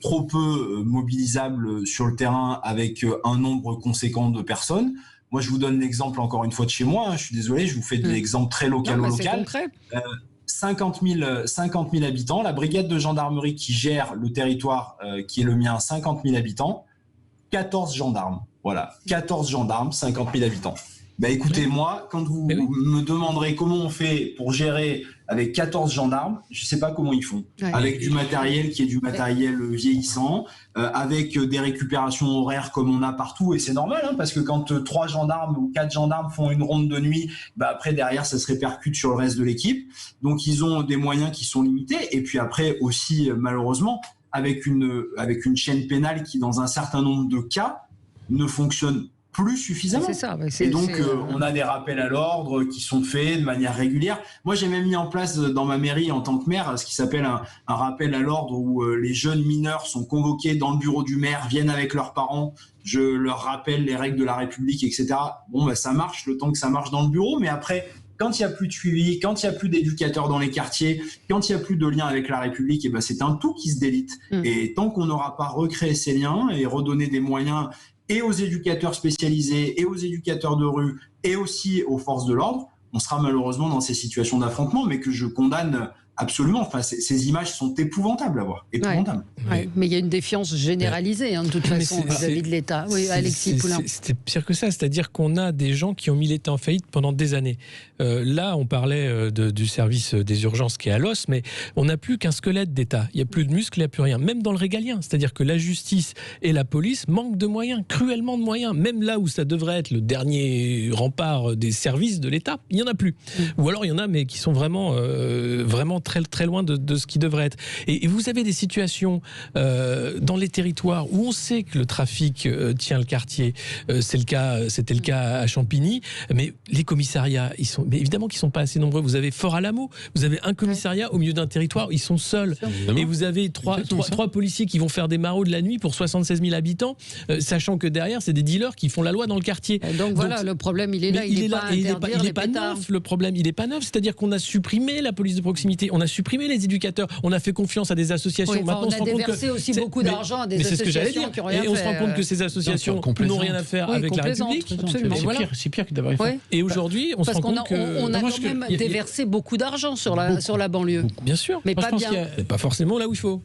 trop peu mobilisables sur le terrain avec un nombre conséquent de personnes. Moi, je vous donne l'exemple encore une fois de chez moi. Je suis désolé, je vous fais des exemples très local. 50 000 habitants. La brigade de gendarmerie qui gère le territoire qui est le mien, 50 000 habitants, 14 gendarmes. Voilà, 14 gendarmes, 50 000 habitants. Bah écoutez, moi, quand vous me demanderez comment on fait pour gérer avec 14 gendarmes, je ne sais pas comment ils font. Ouais. Avec du matériel qui est du matériel vieillissant, avec des récupérations horaires comme on a partout, et c'est normal, parce que quand 3 gendarmes ou 4 gendarmes font une ronde de nuit, après derrière ça se répercute sur le reste de l'équipe. Donc ils ont des moyens qui sont limités, et puis après aussi malheureusement avec une chaîne pénale qui dans un certain nombre de cas ne fonctionne plus suffisamment. C'est ça, et donc on a des rappels à l'ordre qui sont faits de manière régulière. Moi j'ai même mis en place dans ma mairie en tant que maire ce qui s'appelle un rappel à l'ordre où les jeunes mineurs sont convoqués dans le bureau du maire, viennent avec leurs parents, je leur rappelle les règles de la République, etc. Bon, ça marche le temps que ça marche dans le bureau, mais après quand il n'y a plus de suivi, quand il n'y a plus d'éducateurs dans les quartiers, quand il n'y a plus de lien avec la République, c'est un tout qui se délite. Et tant qu'on n'aura pas recréé ces liens et redonné des moyens et aux éducateurs spécialisés, et aux éducateurs de rue, et aussi aux forces de l'ordre, on sera malheureusement dans ces situations d'affrontement, mais que je condamne absolument. Enfin, ces images sont épouvantables à voir. Épouvantables. Ouais, mais il y a une défiance généralisée, de toute façon, vis-à-vis de l'État. Oui, Alexis Poulain. C'est pire que ça, c'est-à-dire qu'on a des gens qui ont mis l'État en faillite pendant des années. Là, on parlait du service des urgences qui est à l'os, mais on n'a plus qu'un squelette d'État. Il n'y a plus de muscles, il n'y a plus rien. Même dans le régalien, c'est-à-dire que la justice et la police manquent de moyens, cruellement de moyens. Même là où ça devrait être le dernier rempart des services de l'État, il n'y en a plus. Ou alors il y en a, mais qui sont vraiment très, très loin de ce qui devrait être. Et vous avez des situations dans les territoires où on sait que le trafic tient le quartier. C'était le cas à Champigny, mais les commissariats, évidemment qu'ils ne sont pas assez nombreux. Vous avez Fort-Alamo, vous avez un commissariat au milieu d'un territoire, ils sont seuls. Et vous avez trois policiers qui vont faire des maraudes la nuit pour 76 000 habitants, sachant que derrière, c'est des dealers qui font la loi dans le quartier. Donc voilà, le problème, il est là, il n'est pas neuf, le problème, il n'est pas neuf. C'est-à-dire qu'on a supprimé la police de proximité, on a supprimé les éducateurs, on a fait confiance à des associations. Oui, maintenant, on a déversé aussi beaucoup d'argent à des associations qui n'ont rien fait. Et on se rend compte que ces associations n'ont rien à faire avec la République. C'est pire que d'avoir fait. Et aujourd'hui, on se rend compte que... On a quand même déversé beaucoup d'argent sur la banlieue. Bien sûr. Mais pas bien. Pas forcément là où il faut.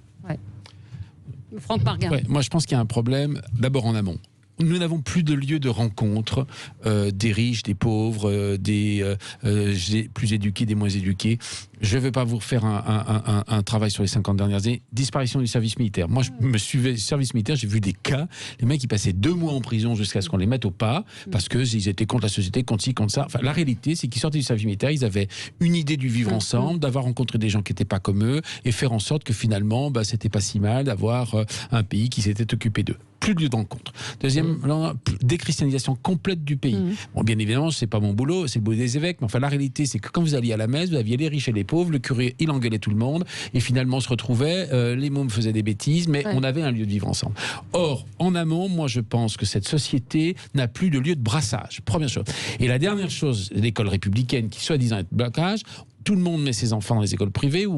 Franck Marguin. Moi, je pense qu'il y a un problème, d'abord en amont. Nous n'avons plus de lieu de rencontre des riches, des pauvres, des plus éduqués, des moins éduqués. Je ne vais pas vous refaire un travail sur les 50 dernières années. Disparition du service militaire. Moi, je me suivais du service militaire, j'ai vu des cas, les mecs qui passaient 2 mois en prison jusqu'à ce qu'on les mette au pas, parce qu'ils étaient contre la société, contre ci, contre ça. Enfin, la réalité, c'est qu'ils sortaient du service militaire, ils avaient une idée du vivre ensemble, d'avoir rencontré des gens qui n'étaient pas comme eux, et faire en sorte que finalement, c'était pas si mal d'avoir un pays qui s'était occupé d'eux. Plus de lieu de rencontre. Deuxième, déchristianisation complète du pays. Bon, bien évidemment, c'est pas mon boulot, c'est le boulot des évêques, mais enfin, la réalité, c'est que quand vous alliez à la messe, vous aviez les riches et les pauvres, le curé, il engueulait tout le monde, et finalement, on se retrouvait, les mômes faisaient des bêtises, mais on avait un lieu de vivre ensemble. Or, en amont, moi, je pense que cette société n'a plus de lieu de brassage. Première chose. Et la dernière chose, l'école républicaine, qui soi-disant est brassage, tout le monde met ses enfants dans les écoles privées où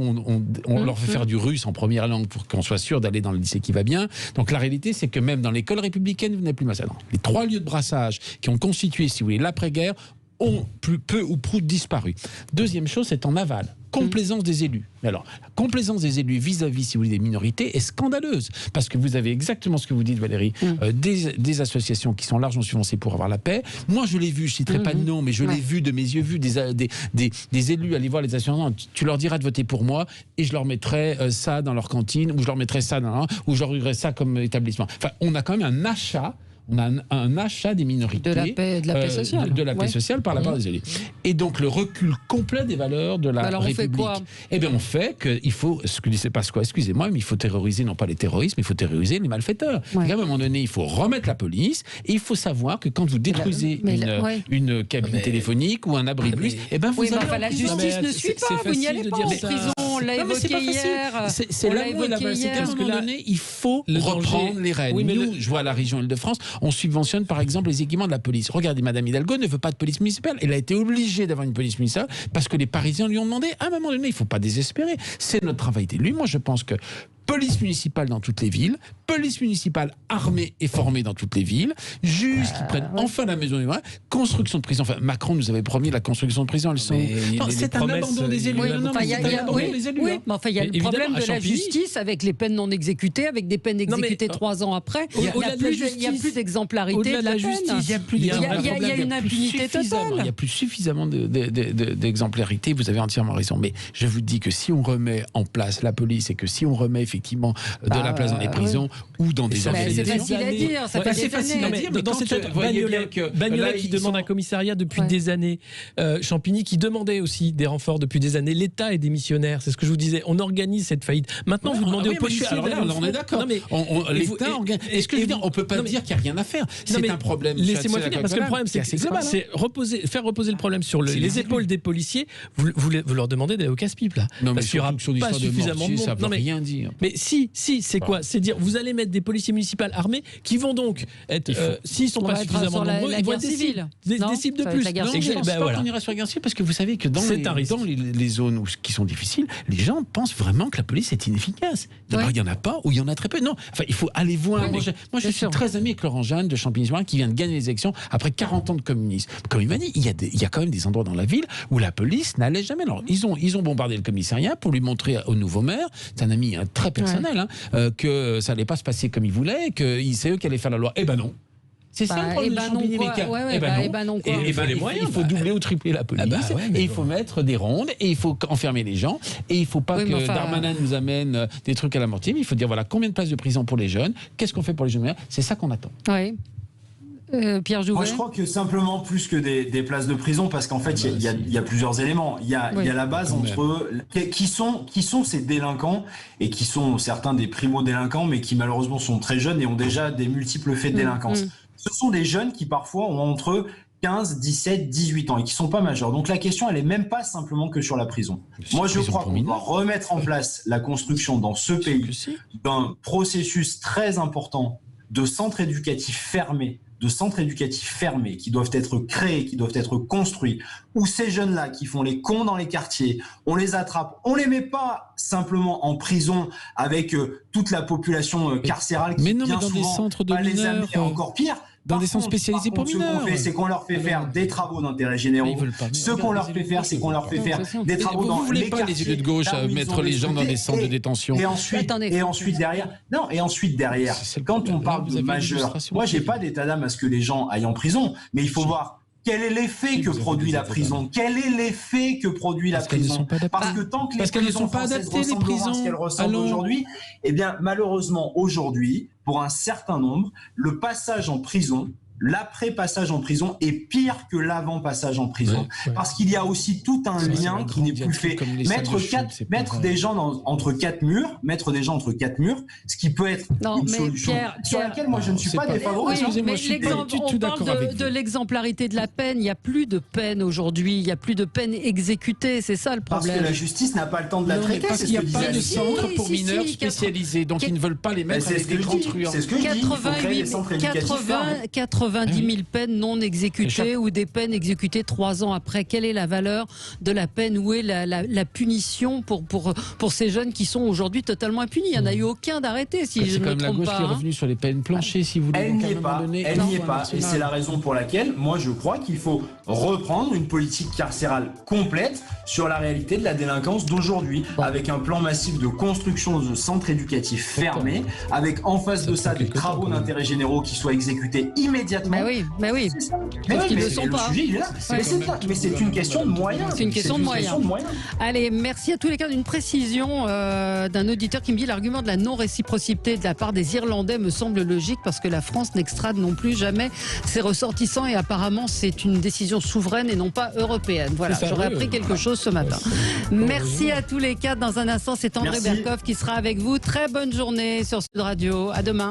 on leur fait faire du russe en première langue pour qu'on soit sûr d'aller dans le lycée qui va bien. Donc la réalité, c'est que même dans l'école républicaine, vous n'avez plus masse. Les 3 lieux de brassage qui ont constitué, si vous voulez, l'après-guerre, ont peu ou prou disparu. Deuxième chose, c'est en aval. Complaisance des élus. Mais alors, la complaisance des élus vis-à-vis, si vous voulez, des minorités est scandaleuse. Parce que vous avez exactement ce que vous dites, Valérie, des associations qui sont largement subventionnées pour avoir la paix. Moi, je l'ai vu, je ne citerai pas de nom, mais je l'ai vu de mes yeux, des élus aller voir les associations. Tu leur diras de voter pour moi et je leur mettrai ça dans leur cantine, ou je leur mettrai ça ou je leur ouvrirai ça comme établissement. Enfin, on a quand même un achat. On a un achat des minorités. De la paix sociale. De la paix sociale par la part des élus. Et donc le recul complet des valeurs de la République. On fait quoi ? Eh bien, on fait qu'il faut, excusez-moi, mais il faut terroriser non pas les terroristes, mais il faut terroriser les malfaiteurs. Ouais. Et à un moment donné, il faut remettre la police et il faut savoir que quand vous détruisez une cabine téléphonique ou un abri de bus, eh ben vous allez la justice ne suit pas, vous n'y allez pas en prison. On l'a évoqué hier. C'est là où c'est qu'à un moment donné, il faut reprendre les rênes. Oui, nous, je vois à la région Île-de-France, on subventionne par exemple les équipements de la police. Regardez, Madame Hidalgo ne veut pas de police municipale. Elle a été obligée d'avoir une police municipale parce que les Parisiens lui ont demandé. À un moment donné, il ne faut pas désespérer. C'est notre travail d'élu. Moi, je pense que police municipale dans toutes les villes, police municipale armée et formée dans toutes les villes, juges qui prennent enfin la maison du roi, construction de prison. Enfin, Macron nous avait promis la construction de prison. C'est un abandon des élus. Il y a le problème de la justice avec les peines non exécutées, avec des peines exécutées 3 ans après. Il n'y a plus d'exemplarité de la justice. Il y a une impunité totale. Il n'y a plus suffisamment d'exemplarité. Vous avez entièrement raison. Mais je vous dis que si on remet en place la police et que si on remet effectivement de la place dans les prisons ou dans des organisations. C'est facile à dire, c'est facile à dire. Mais dans cette Bagnolet qui demande un commissariat depuis des années, Champigny qui demandait aussi des renforts depuis des années, l'État est démissionnaire, c'est ce que je vous disais, on organise cette faillite. Maintenant vous demandez aux policiers. Alors là, on est d'accord. L'État organise. Est-ce que je veux dire, on peut pas dire qu'il n'y a rien à faire. C'est un problème. Laissez-moi finir parce que le problème c'est faire reposer le problème sur les épaules des policiers. Vous leur demandez d'aller au casse-pipe là. Non mais il y aura pas suffisamment de monde. Ça veut rien dire. Mais si, c'est quoi ? C'est dire, vous allez mettre des policiers municipaux armés qui vont donc être, s'ils ne sont pas suffisamment nombreux, ils vont être des cibles de plus. Non, je ne pense pas qu'on ira sur la guerre civile parce que vous savez que dans les zones qui sont difficiles, les gens pensent vraiment que la police est inefficace. D'abord, il n'y en a pas ou il y en a très peu. Non, enfin, il faut aller voir. Moi, je suis très ami avec Laurent Jeanne de Champigny-sur-Marne qui vient de gagner les élections après 40 ans de communisme. Comme il m'a dit, il y a quand même des endroits dans la ville où la police n'allait jamais. Alors, ils ont bombardé le commissariat pour lui montrer au nouveau maire, c'est un ami très personnel, que ça n'allait pas se passer comme il voulait, que c'est eux qui allaient faire la loi. Eh ben non. C'est ça le problème de Champigny. Il faut doubler ou tripler la police, et il faut mettre des rondes, et il faut enfermer les gens, et il ne faut pas que Darmanin nous amène des trucs à la mortier, mais il faut dire voilà, combien de places de prison pour les jeunes, qu'est-ce qu'on fait pour les jeunes, c'est ça qu'on attend. Oui. Pierre Jouvet. Moi, je crois que simplement plus que des places de prison, parce qu'en fait, il y a plusieurs éléments. Il y a la base entre qui sont ces délinquants et qui sont certains des primo-délinquants, mais qui malheureusement sont très jeunes et ont déjà des multiples faits de délinquance. Ce sont des jeunes qui parfois ont entre 15, 17, 18 ans et qui sont pas majeurs. Donc la question, elle est même pas simplement que sur la prison. Moi, je crois qu'on doit remettre en place la construction dans ce pays d'un processus très important de centres éducatifs fermés, qui doivent être créés, qui doivent être construits, où ces jeunes-là qui font les cons dans les quartiers, on les attrape, on les met pas simplement en prison avec toute la population carcérale qui bien souvent des centres de les amener encore pire. Dans des centres spécialisés pour mineurs. C'est qu'on leur fait faire des travaux d'intérêt généraux. Ce qu'on leur fait faire, c'est qu'on leur fait faire des travaux dans les quartiers. Vous voulez pas les élus de gauche mettre les gens dans des centres de détention. Et ensuite derrière, quand on parle de majeurs, moi j'ai pas d'état d'âme à ce que les gens aillent en prison, mais il faut voir quel est l'effet que produit la prison. Quel est l'effet que produit la prison ? Parce que tant que les prisons françaises ressemblent à ce qu'elles ressemblent aujourd'hui, eh bien malheureusement aujourd'hui, pour un certain nombre, le passage en prison, l'après-passage en prison est pire que l'avant-passage en prison. Parce qu'il y a aussi tout un lien qui n'est plus fait. Mettre des gens entre quatre murs, ce qui peut être une solution sur laquelle moi je ne suis pas défavorable. On parle de l'exemplarité de la peine. Il n'y a plus de peine aujourd'hui. Il n'y a plus de peine exécutée. C'est ça le problème. Parce que la justice n'a pas le temps de la traiter. Parce qu'il n'y a pas de centre pour mineurs spécialisés. Donc ils ne veulent pas les mettre avec des grands truands. C'est ce que je dis. Il faut créer des centres éducatifs. 90 000 peines non exécutées ou des peines exécutées 3 ans après. Quelle est la valeur de la peine? Où est la punition pour ces jeunes qui sont aujourd'hui totalement impunis? Il n'y en a eu aucun d'arrêté, si je ne me trompe pas. C'est comme la gauche qui est revenue sur les peines planchées, si vous voulez. Elle n'y est pas. Elle n'y est pas. Et c'est la raison pour laquelle, moi, je crois qu'il faut reprendre une politique carcérale complète sur la réalité de la délinquance d'aujourd'hui, avec un plan massif de construction de centres éducatifs fermés, avec en face de ça des travaux d'intérêt généraux qui soient exécutés immédiatement immédiatement. Mais oui. C'est ça. Parce qu'ils mais ne le sont pas. Sujet, il est là. Mais c'est une question de moyens. C'est une question de moyens. Allez, merci à tous les cas d'une précision d'un auditeur qui me dit l'argument de la non-réciprocité de la part des Irlandais me semble logique parce que la France n'extrade non plus jamais ses ressortissants et apparemment c'est une décision souveraine et non pas européenne. Voilà, j'aurais appris quelque chose ce matin. Merci à tous les quatre. Dans un instant, c'est André Berkoff qui sera avec vous. Très bonne journée sur Sud Radio. À demain.